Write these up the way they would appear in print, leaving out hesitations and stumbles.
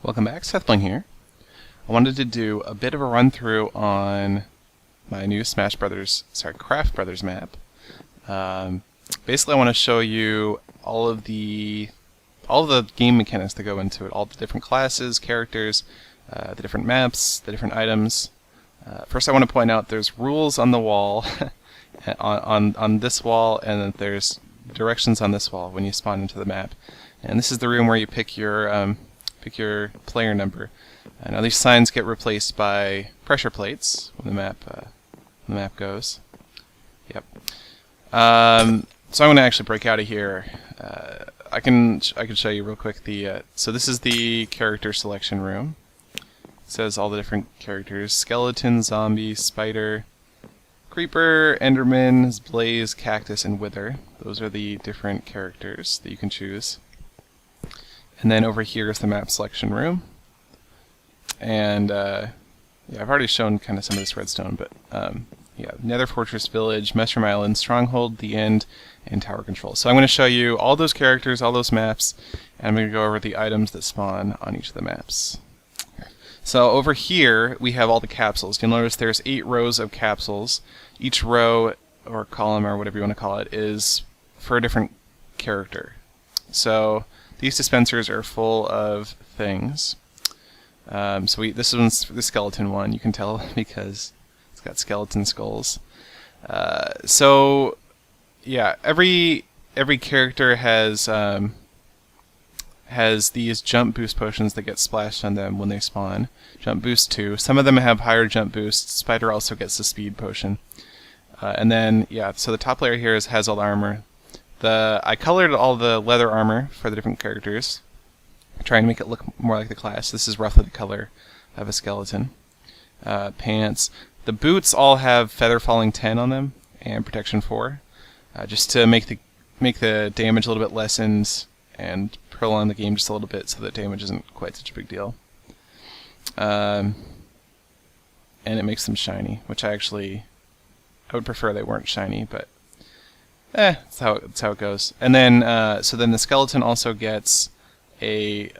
Welcome back, Sethbling here. I wanted to do a bit of a run through on my new Craft Brothers map. Basically, I want to show you all of the game mechanics that go into it, all the different classes, characters, the different maps, the different items. First, I want to point out there's rules on the wall, on this wall, and then there's directions on this wall when you spawn into the map. And this is the room where you pick your player number. Now these signs get replaced by pressure plates when the map goes. Yep. So I'm going to actually break out of here. I can show you real quick so this is the character selection room. It says all the different characters: skeleton, zombie, spider, creeper, enderman, blaze, cactus, and wither. Those are the different characters that you can choose. And then over here is the map selection room. And yeah, I've already shown kind of some of this redstone, but yeah, Nether Fortress Village, Mushroom Island, Stronghold, The End, and Tower Control. So I'm going to show you all those characters, all those maps, and I'm going to go over the items that spawn on each of the maps. So over here we have all the capsules. You'll notice there's 8 rows of capsules. Each row, or column, or whatever you want to call it, is for a different character. So these dispensers are full of things. This one's the skeleton one. You can tell because it's got skeleton skulls. So yeah, every character has these jump boost potions that get splashed on them when they spawn. Jump boost 2. Some of them have higher jump boosts. Spider also gets the speed potion. And then yeah, so the top layer here has all the armor. I colored all the leather armor for the different characters, trying to make it look more like the class. This is roughly the color of a skeleton. Pants. The boots all have Feather Falling 10 on them and Protection 4, just to make the damage a little bit lessened and prolong the game just a little bit so that damage isn't quite such a big deal. And it makes them shiny, which I would prefer they weren't shiny, but that's how it goes. And then so then the skeleton also gets a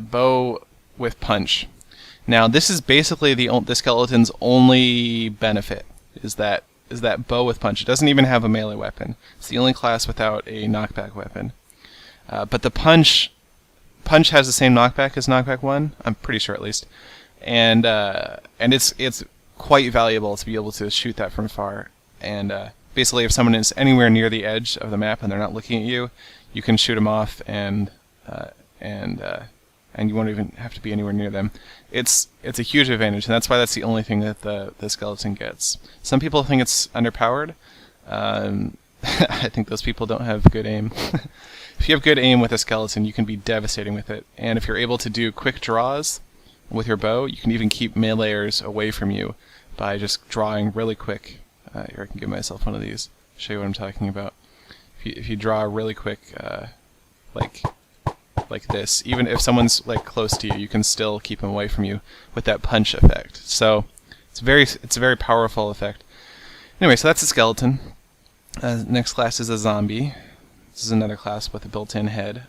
bow with punch. Now this is basically the skeleton's only benefit is that bow with punch. It doesn't even have a melee weapon. It's the only class without a knockback weapon. But the punch has the same knockback as knockback 1. I'm pretty sure at least. And it's quite valuable to be able to shoot that from far. And basically, if someone is anywhere near the edge of the map and they're not looking at you, you can shoot them off, and you won't even have to be anywhere near them. It's a huge advantage, and that's why that's the only thing that the skeleton gets. Some people think it's underpowered. I think those people don't have good aim. If you have good aim with a skeleton, you can be devastating with it. And if you're able to do quick draws with your bow, you can even keep meleeers away from you by just drawing really quick. Here, I can give myself one of these, show you what I'm talking about. If you draw really quick, like this, even if someone's like close to you, you can still keep them away from you with that punch effect. So it's a very powerful effect. Anyway, so that's a skeleton. Next class is a zombie. This is another class with a built-in head.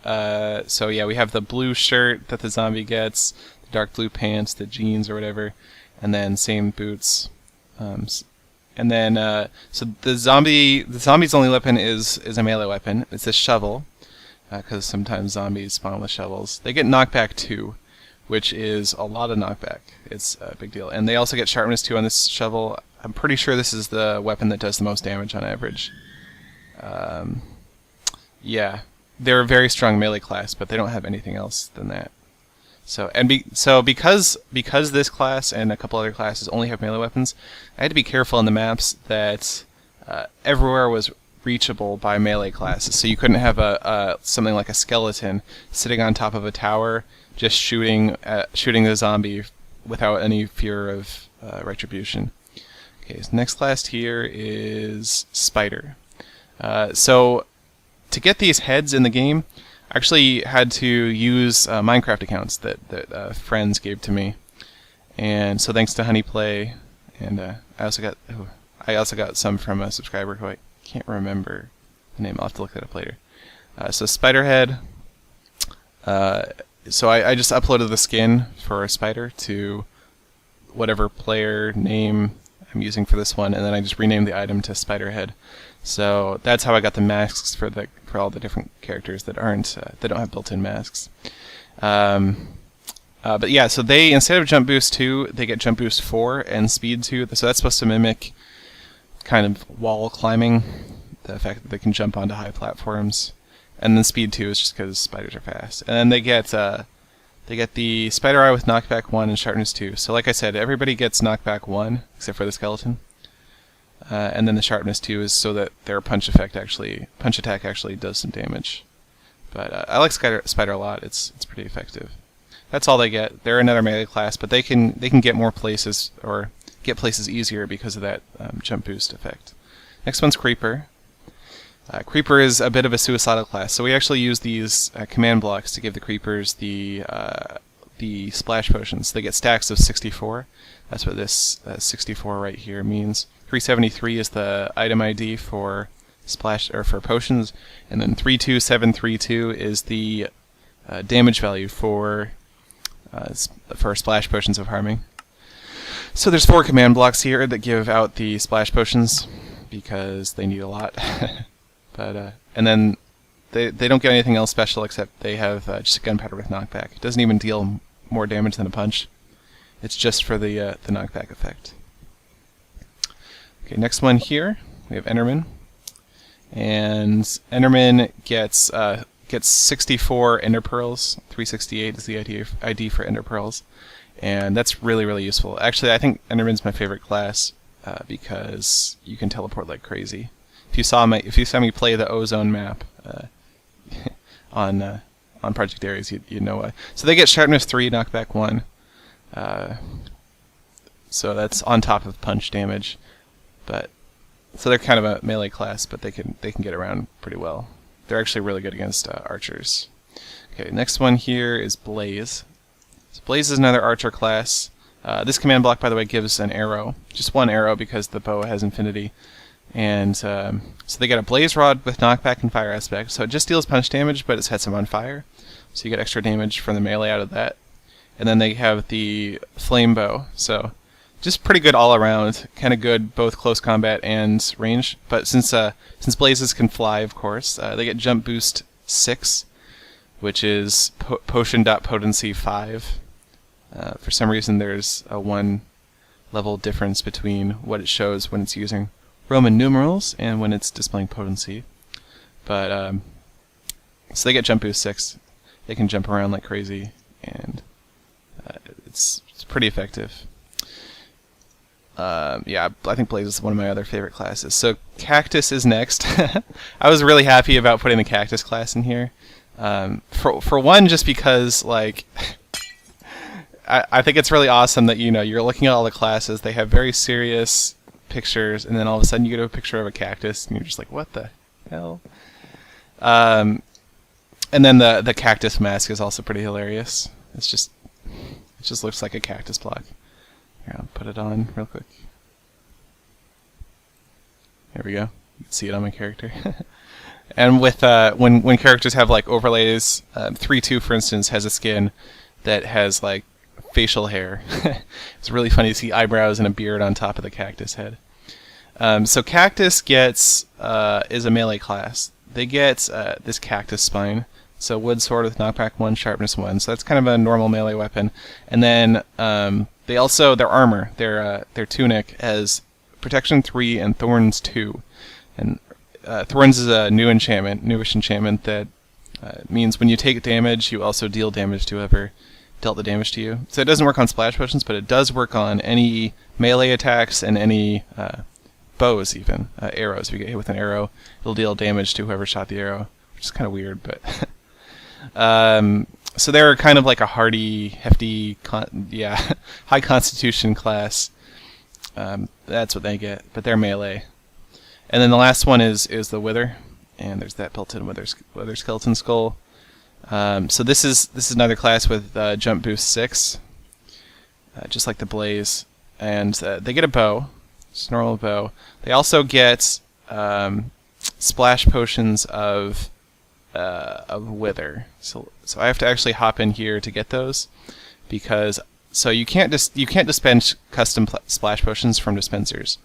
So yeah, we have the blue shirt that the zombie gets, the dark blue pants, the jeans or whatever, and then same boots. And then, so the zombie's only weapon is a melee weapon. It's a shovel, because sometimes zombies spawn with shovels. They get knockback 2, which is a lot of knockback. It's a big deal. And they also get sharpness 2 on this shovel. I'm pretty sure this is the weapon that does the most damage on average. Yeah, they're a very strong melee class, but they don't have anything else than that. So because this class and a couple other classes only have melee weapons, I had to be careful in the maps that everywhere was reachable by melee classes. So you couldn't have something like a skeleton sitting on top of a tower just shooting the zombie without any fear of retribution. Okay, so next class here is Spider. So to get these heads in the game, I actually had to use Minecraft accounts that friends gave to me, and so thanks to Honeyplay, and I also got some from a subscriber who I can't remember the name. I'll have to look that up later. So Spiderhead, so I just uploaded the skin for a spider to whatever player name I'm using for this one, and then I just renamed the item to Spiderhead. So that's how I got the masks for all the different characters that don't have built-in masks. But yeah, so they, instead of Jump Boost 2, they get Jump Boost 4 and Speed 2. So that's supposed to mimic kind of wall climbing, the fact that they can jump onto high platforms. And then Speed 2 is just because spiders are fast. And then they get the Spider Eye with Knockback 1 and Sharpness 2. So like I said, everybody gets Knockback 1, except for the skeleton. And then the Sharpness 2 is so that their punch attack actually does some damage. But I like Spider a lot. It's pretty effective. That's all they get. They're another melee class, but they can get more places, or get places easier because of that jump boost effect. Next one's Creeper. Creeper is a bit of a suicidal class, so we actually use these command blocks to give the creepers the splash potions. They get stacks of 64. That's what this 64 right here means. 373 is the item ID for splash or for potions, and then 32732 is the damage value for splash potions of harming. So there's 4 command blocks here that give out the splash potions because they need a lot. But and then they don't get anything else special except they have just a gunpowder with knockback. It doesn't even deal more damage than a punch. It's just for the knockback effect. Okay, next one here we have Enderman, and Enderman gets 64 Ender Pearls. 368 is the ID for Ender Pearls, and that's really useful. Actually, I think Enderman's my favorite class because you can teleport like crazy. If you saw me play the Ozone map on Project Ares, you'd know why. So they get Sharpness 3, Knockback 1. So that's on top of punch damage, so they're kind of a melee class, but they can get around pretty well. They're actually really good against archers. Okay, next one here is Blaze. So Blaze is another archer class. This command block, by the way, gives an arrow, just one arrow because the bow has infinity. And so they get a Blaze Rod with knockback and fire aspect. So it just deals punch damage, but it sets them on fire. So you get extra damage from the melee out of that. And then they have the Flame Bow. So just pretty good all around, kind of good both close combat and range. But since blazes can fly, of course, they get Jump Boost 6, which is Potion.Potency 5. For some reason, there's a 1 level difference between what it shows when it's using Roman numerals and when it's displaying potency. But so they get Jump Boost 6. They can jump around like crazy, and it's pretty effective. Yeah, I think Blaze is one of my other favorite classes. So Cactus is next. I was really happy about putting the Cactus class in here. For one, just because like I think it's really awesome that you're looking at all the classes. They have very serious pictures, and then all of a sudden you get a picture of a cactus, and you're just like, what the hell? And then the cactus mask is also pretty hilarious. It just looks like a cactus block. Here, I'll put it on real quick. There we go. You can see it on my character. And with when characters have like overlays, 3-2 for instance has a skin that has like facial hair. It's really funny to see eyebrows and a beard on top of the cactus head. So Cactus is a melee class. They get this cactus spine. So wood sword with knockback 1, sharpness 1. So that's kind of a normal melee weapon. And then they also, their armor, their tunic has protection 3 and thorns 2. And thorns is a newish enchantment that means when you take damage, you also deal damage to whoever dealt the damage to you. So it doesn't work on splash potions, but it does work on any melee attacks and any bows even. Arrows. If you get hit with an arrow, it'll deal damage to whoever shot the arrow, which is kind of weird, but so they're kind of like a hardy, hefty, high constitution class. That's what they get, but they're melee. And then the last one is the Wither, and there's that built-in Wither skeleton skull. So this is another class with Jump Boost 6, just like the Blaze, and they get a bow, just a normal bow. They also get splash potions of of Wither. So I have to actually hop in here to get those, because you can't dispense custom splash potions from dispensers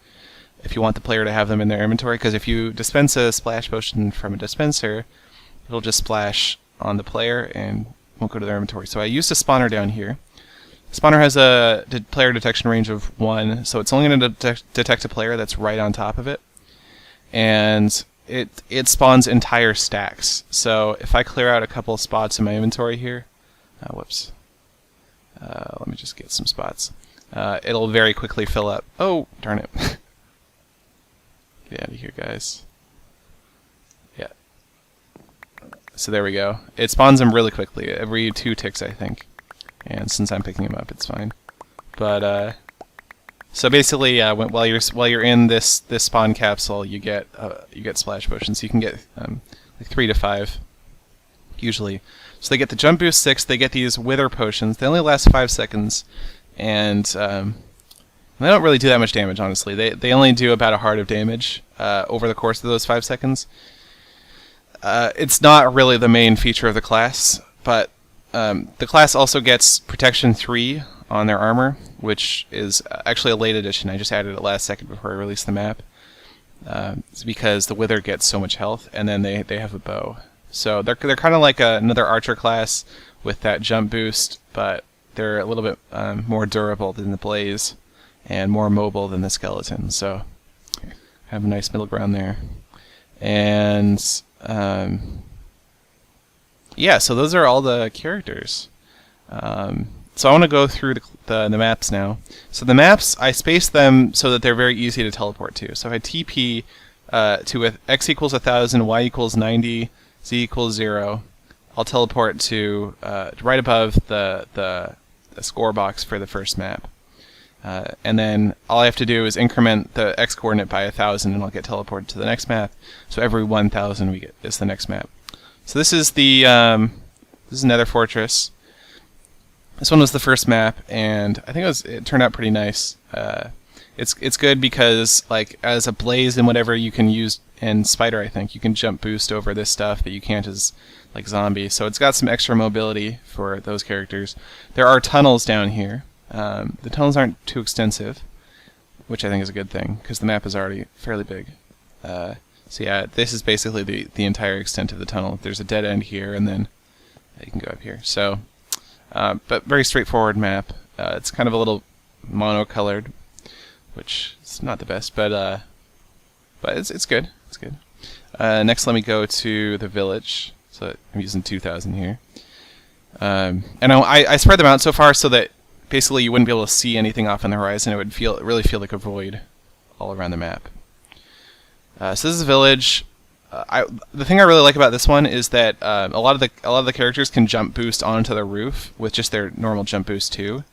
if you want the player to have them in their inventory, because if you dispense a splash potion from a dispenser, it'll just splash on the player and won't go to their inventory. So I used a spawner down here. The spawner has a player detection range of 1, so it's only going to detect a player that's right on top of it, and it spawns entire stacks. So if I clear out a couple spots in my inventory here, whoops, let me just get some spots. It'll very quickly fill up. Oh, darn it. Get out of here, guys. Yeah. So there we go. It spawns them really quickly, every 2 ticks, I think. And since I'm picking them up, it's fine. But so basically, while you're in this spawn capsule, you get splash potions. You can get like 3 to 5 usually. So they get the jump boost 6. They get these wither potions. They only last 5 seconds, and they don't really do that much damage, honestly. They only do about a heart of damage over the course of those 5 seconds. It's not really the main feature of the class, but the class also gets protection 3 on their armor, which is actually a late addition. I just added it last second before I released the map. It's because the Wither gets so much health, and then they have a bow. So they're kind of like another archer class with that jump boost, but they're a little bit more durable than the Blaze and more mobile than the Skeleton. So have a nice middle ground there. And yeah, so those are all the characters. So I want to go through the maps now. So the maps, I space them so that they're very easy to teleport to. So if I TP to x equals 1000, y equals 90, z equals 0, I'll teleport to right above the score box for the first map. And then all I have to do is increment the x coordinate by 1000, and I'll get teleported to the next map. So every 1000 we get is the next map. So this is the this is Nether Fortress. This one was the first map, and I think it turned out pretty nice. It's good because, like, as a Blaze and whatever, you can use, and Spider, I think you can jump boost over this stuff that you can't as like Zombie. So it's got some extra mobility for those characters. There are tunnels down here. The tunnels aren't too extensive, which I think is a good thing because the map is already fairly big. So yeah, this is basically the entire extent of the tunnel. There's a dead end here, and then you can go up here. So, but very straightforward map. It's kind of a little monocolored, which is not the best, but it's good. It's good. Next, let me go to the village. So I'm using 2000 here, and I spread them out so far so that basically you wouldn't be able to see anything off on the horizon. It would really feel like a void all around the map. So this is a village. The thing I really like about this one is that a lot of the characters can jump boost onto the roof with just their normal jump boost too.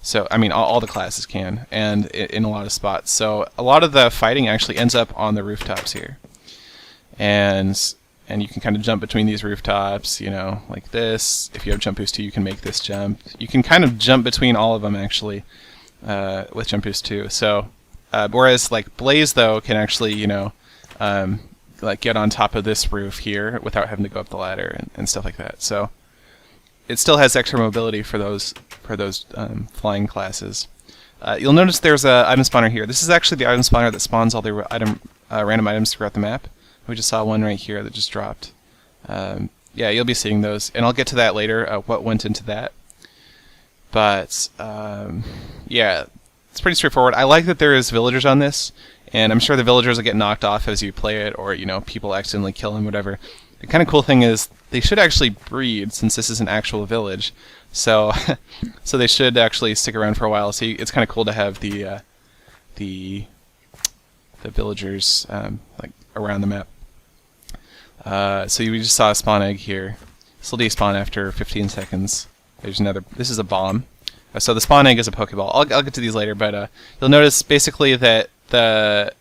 So I mean, all the classes can, and in a lot of spots. So a lot of the fighting actually ends up on the rooftops here, and you can kind of jump between these rooftops, you know, like this. If you have jump boost 2, you can make this jump. You can kind of jump between all of them actually with jump boost 2. So whereas like Blaze though can actually, you know, like get on top of this roof here without having to go up the ladder and stuff like that. So it still has extra mobility for those flying classes. You'll notice there's a item spawner here. This is actually the item spawner that spawns all the random items throughout the map. We just saw one right here that just dropped. Yeah, you'll be seeing those, and I'll get to that later, what went into that. But yeah, it's pretty straightforward. I like that there is villagers on this, and I'm sure the villagers will get knocked off as you play it, or, you know, people accidentally kill them, whatever. The kind of cool thing is they should actually breed, since this is an actual village. So so they should actually stick around for a while. So it's kind of cool to have the villagers like around the map. So we just saw a spawn egg here. This will despawn after 15 seconds. There's another. This is a bomb. So the spawn egg is a Pokeball. I'll get to these later, but you'll notice basically that the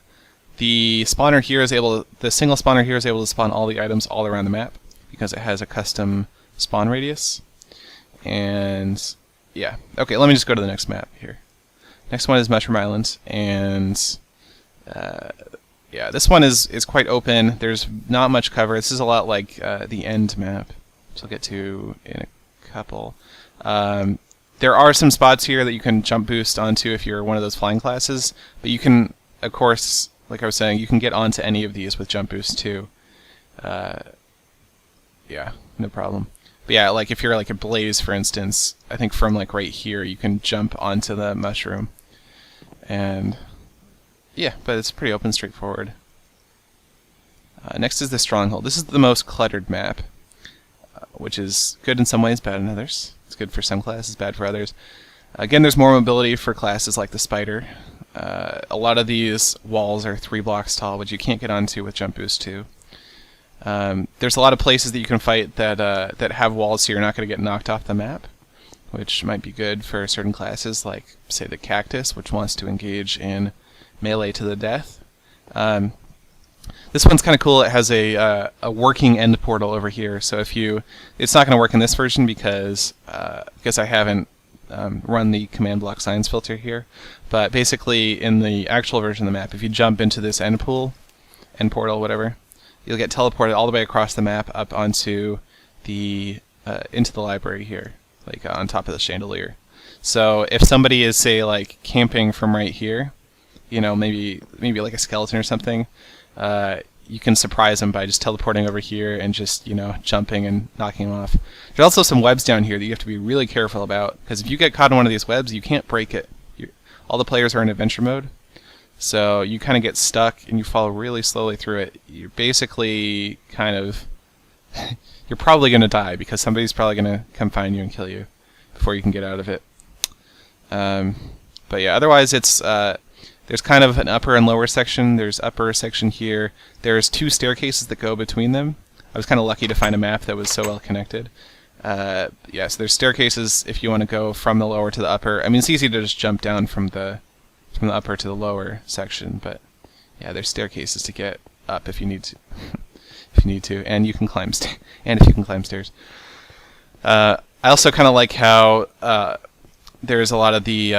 spawner here is the single spawner here is able to spawn all the items all around the map because it has a custom spawn radius. And yeah, okay. Let me just go to the next map here. Next one is Mushroom Island, and yeah, yeah, this one is quite open. There's not much cover. This is a lot like the end map, which I'll get to in a couple. There are some spots here that you can jump boost onto if you're one of those flying classes, but you can, of course, like I was saying, you can get onto any of these with jump boost too. Yeah, no problem. But yeah, like if you're like a Blaze, for instance, I think from like right here you can jump onto the mushroom. And yeah, but it's pretty open, straightforward. Next is the Stronghold. This is the most cluttered map, which is good in some ways, bad in others. It's good for some classes, bad for others. Again, there's more mobility for classes like the Spider. A lot of these walls are 3 blocks tall, which you can't get onto with jump boost too. There's a lot of places that you can fight that that have walls, so you're not going to get knocked off the map, which might be good for certain classes, like say the Cactus, which wants to engage in melee to the death. This one's kind of cool. It has a working end portal over here. So if you, it's not going to work in this version because I haven't run the command block science filter here. But basically, in the actual version of the map, if you jump into this end portal, whatever, you'll get teleported all the way across the map up onto the into the library here, like on top of the chandelier. So if somebody is, say, like camping from right here, you know, maybe like a skeleton or something, you can surprise them by just teleporting over here and just, you know, jumping and knocking them off. There's also some webs down here that you have to be really careful about, because if you get caught in one of these webs, you can't break it. All the players are in adventure mode, so you kind of get stuck and you fall really slowly through it. You're basically kind of you're probably going to die because somebody's probably going to come find you and kill you before you can get out of it. But yeah, otherwise it's there's kind of an upper and lower section. There's upper section here. There's 2 staircases that go between them. I was kind of lucky to find a map that was so well connected. Yeah, so there's staircases if you want to go from the lower to the upper. I mean, it's easy to just jump down from the upper to the lower section, but yeah, there's staircases to get up if you need to. If you need to, and you can climb if you can climb stairs. I also kind of like how there's a lot of the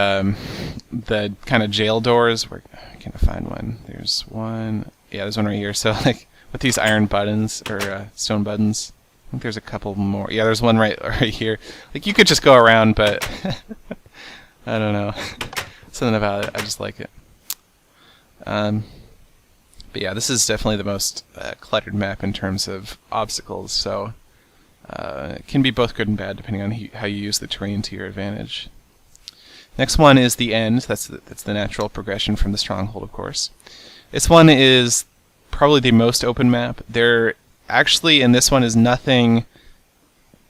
kind of jail doors. Where can I find one? There's one. Yeah, there's one right here. So like with these iron buttons or stone buttons. I think there's a couple more. Yeah, there's one right here. Like you could just go around, but I don't know. Something about it. I just like it. But yeah, this is definitely the most cluttered map in terms of obstacles. So it can be both good and bad depending on how you use the terrain to your advantage. Next one is the end. That's the natural progression from the Stronghold, of course. This one is probably the most open map. There actually in this one is nothing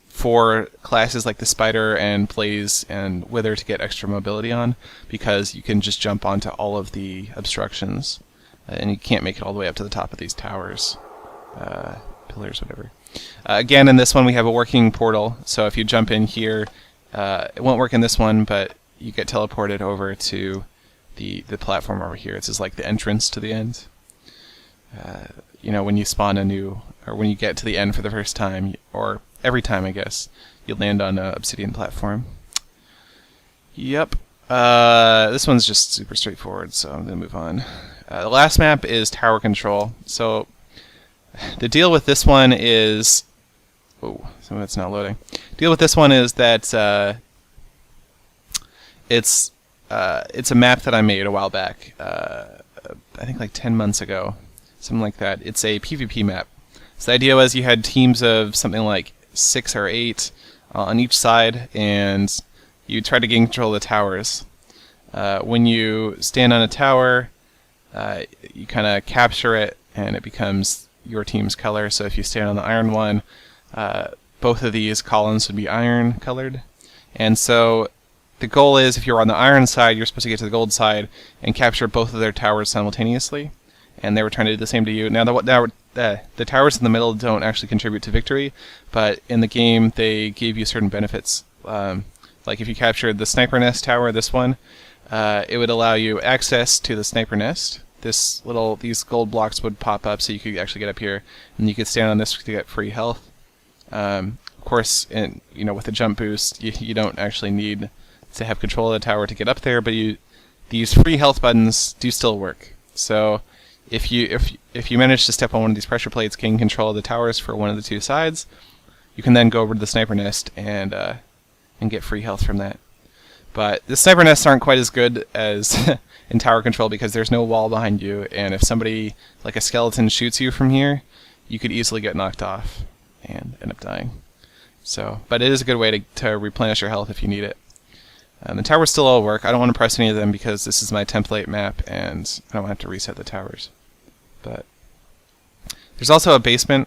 for classes like the Spider and Blaze and Wither to get extra mobility on, because you can just jump onto all of the obstructions, and you can't make it all the way up to the top of these towers, pillars, whatever. Again, in this one we have a working portal, so if you jump in here, it won't work in this one, but you get teleported over to the platform over here. It's just like the entrance to the end. You know, when you spawn a new, or when you get to the end for the first time, or every time, I guess, you land on an obsidian platform. Yep. This one's just super straightforward, so I'm going to move on. The last map is Tower Control. So the deal with this one is... Oh, some of it's not loading. The deal with this one is that it's a map that I made a while back. I think like 10 months ago. Something like that. It's a PvP map. So the idea was you had teams of something like 6 or 8 on each side, and you try to gain control of the towers. When you stand on a tower, you kind of capture it, and it becomes your team's color. So if you stand on the iron one, both of these columns would be iron colored. And so the goal is, if you're on the iron side, you're supposed to get to the gold side and capture both of their towers simultaneously. And they were trying to do the same to you. Now, the towers in the middle don't actually contribute to victory, but in the game they gave you certain benefits. Like if you captured the sniper nest tower, this one, it would allow you access to the sniper nest. These gold blocks would pop up, so you could actually get up here, and you could stand on this to get free health. Of course, with the jump boost, you don't actually need to have control of the tower to get up there, but these free health buttons do still work. So If you manage to step on one of these pressure plates, gain control of the towers for one of the two sides, you can then go over to the sniper nest and get free health from that. But the sniper nests aren't quite as good as in tower control because there's no wall behind you, and if somebody like a skeleton shoots you from here, you could easily get knocked off and end up dying. So, but it is a good way to replenish your health if you need it. The towers still all work. I don't want to press any of them because this is my template map and I don't have to reset the towers. But there's also a basement,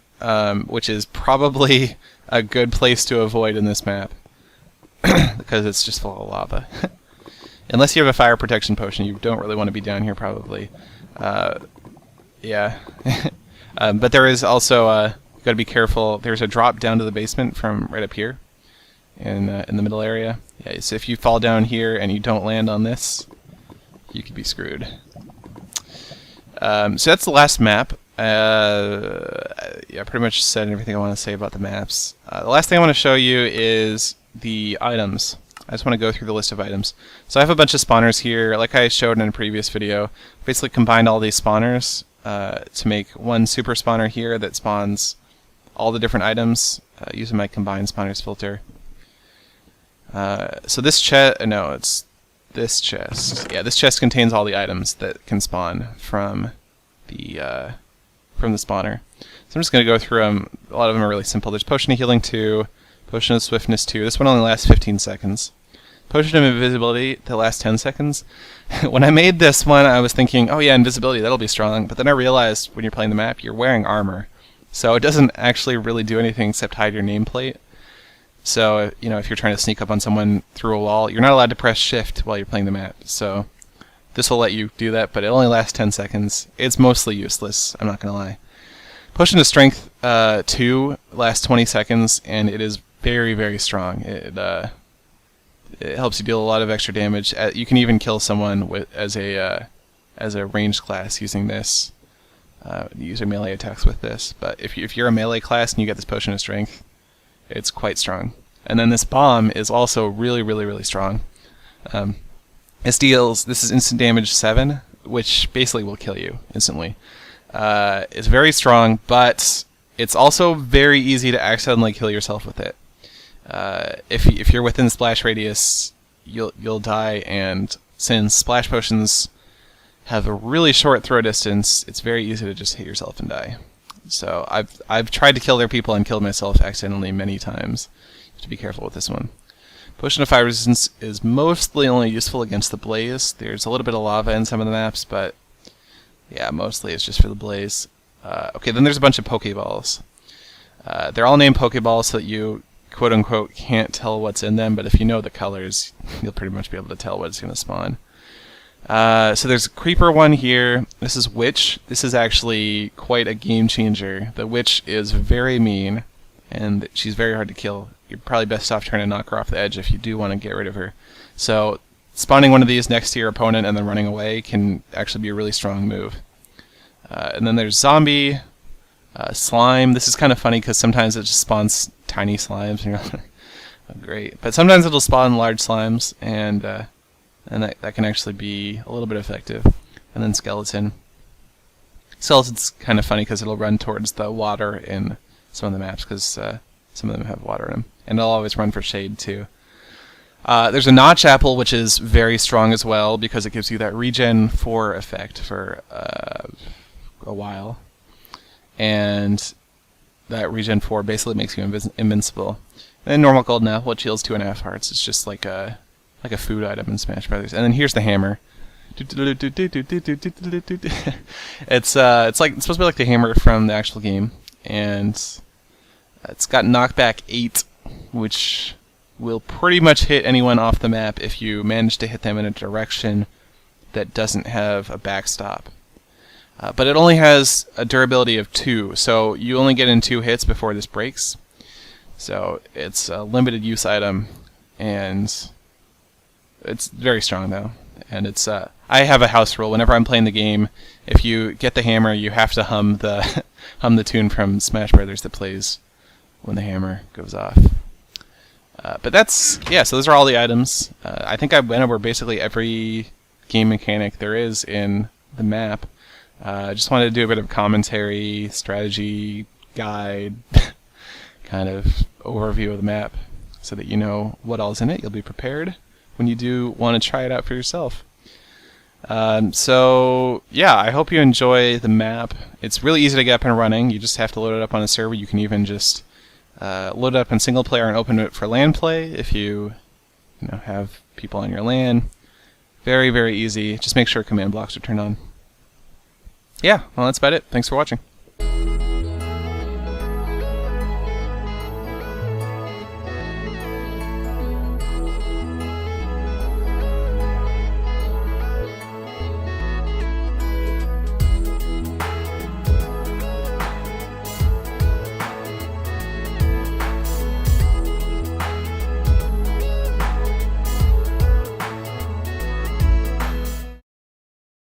which is probably a good place to avoid in this map because it's just full of lava. Unless you have a fire protection potion, you don't really want to be down here probably. Yeah. But there is also, you got to be careful. There's a drop down to the basement from right up here in the middle area. Yeah, so if you fall down here and you don't land on this, you could be screwed. So that's the last map. Yeah, I pretty much said everything I want to say about the maps. The last thing I want to show you is the items. I just want to go through the list of items. So I have a bunch of spawners here. Like I showed in a previous video, basically combined all these spawners to make one super spawner here that spawns all the different items using my combined spawners filter. So this chest, no, it's this chest. Yeah, this chest contains all the items that can spawn from the spawner. So I'm just going to go through them. A lot of them are really simple. There's Potion of Healing 2, Potion of Swiftness 2. This one only lasts 15 seconds. Potion of Invisibility that lasts 10 seconds. When I made this one, I was thinking, oh yeah, invisibility, that'll be strong. But then I realized when you're playing the map, you're wearing armor. So it doesn't actually really do anything except hide your nameplate. So, you know, if you're trying to sneak up on someone through a wall, you're not allowed to press shift while you're playing the map. So this will let you do that, but it only lasts 10 seconds. It's mostly useless, I'm not going to lie. Potion of Strength 2 lasts 20 seconds, and it is very, very strong. It helps you deal a lot of extra damage. You can even kill someone as a ranged class using this. Use your melee attacks with this. But if you're a melee class and you get this Potion of Strength, it's quite strong. And then this bomb is also really, really, really strong. This is instant damage 7, which basically will kill you instantly. It's very strong, but it's also very easy to accidentally kill yourself with it. If you're within splash radius, you'll die, and since splash potions have a really short throw distance, it's very easy to just hit yourself and die. So I've tried to kill their people and killed myself accidentally many times. You have to be careful with this one. Potion of Fire Resistance is mostly only useful against the blaze. There's a little bit of lava in some of the maps, but yeah, mostly it's just for the blaze. Okay, then there's a bunch of Pokeballs. They're all named Pokeballs so that you quote-unquote can't tell what's in them, but if you know the colors, you'll pretty much be able to tell what's going to spawn. So there's a Creeper one here. This is Witch. This is actually quite a game changer. The Witch is very mean, and she's very hard to kill. You're probably best off trying to knock her off the edge if you do want to get rid of her. So spawning one of these next to your opponent and then running away can actually be a really strong move. And then there's Zombie, Slime. This is kind of funny because sometimes it just spawns tiny slimes, and you're like, oh, great. But sometimes it'll spawn large slimes, and that can actually be a little bit effective. And then Skeleton. Skeleton's kind of funny because it'll run towards the water in some of the maps because some of them have water in them. And it'll always run for shade too. There's a Notch Apple, which is very strong as well because it gives you that regen 4 effect for a while. And that regen 4 basically makes you invincible. And then normal golden apple, which heals 2.5 hearts. It's just like a food item in Smash Brothers. And then here's the hammer. It's supposed to be like the hammer from the actual game, and it's got knockback 8, which will pretty much hit anyone off the map if you manage to hit them in a direction that doesn't have a backstop. But it only has a durability of 2, so you only get in 2 hits before this breaks. So it's a limited use item, and it's very strong though. And it's I have a house rule. Whenever I'm playing the game, if you get the hammer, you have to hum the tune from Smash Brothers that plays when the hammer goes off. But that's, yeah, so those are all the items. I think I went over basically every game mechanic there is in the map. Just wanted to do a bit of commentary, strategy, guide, kind of overview of the map, so that you know what all's in it. You'll be prepared when you do want to try it out for yourself. So yeah, I hope you enjoy the map. It's really easy to get up and running. You just have to load it up on a server. You can even just load it up in single player and open it for LAN play if you have people on your LAN. Very, very easy. Just make sure command blocks are turned on. Yeah, well, that's about it. Thanks for watching.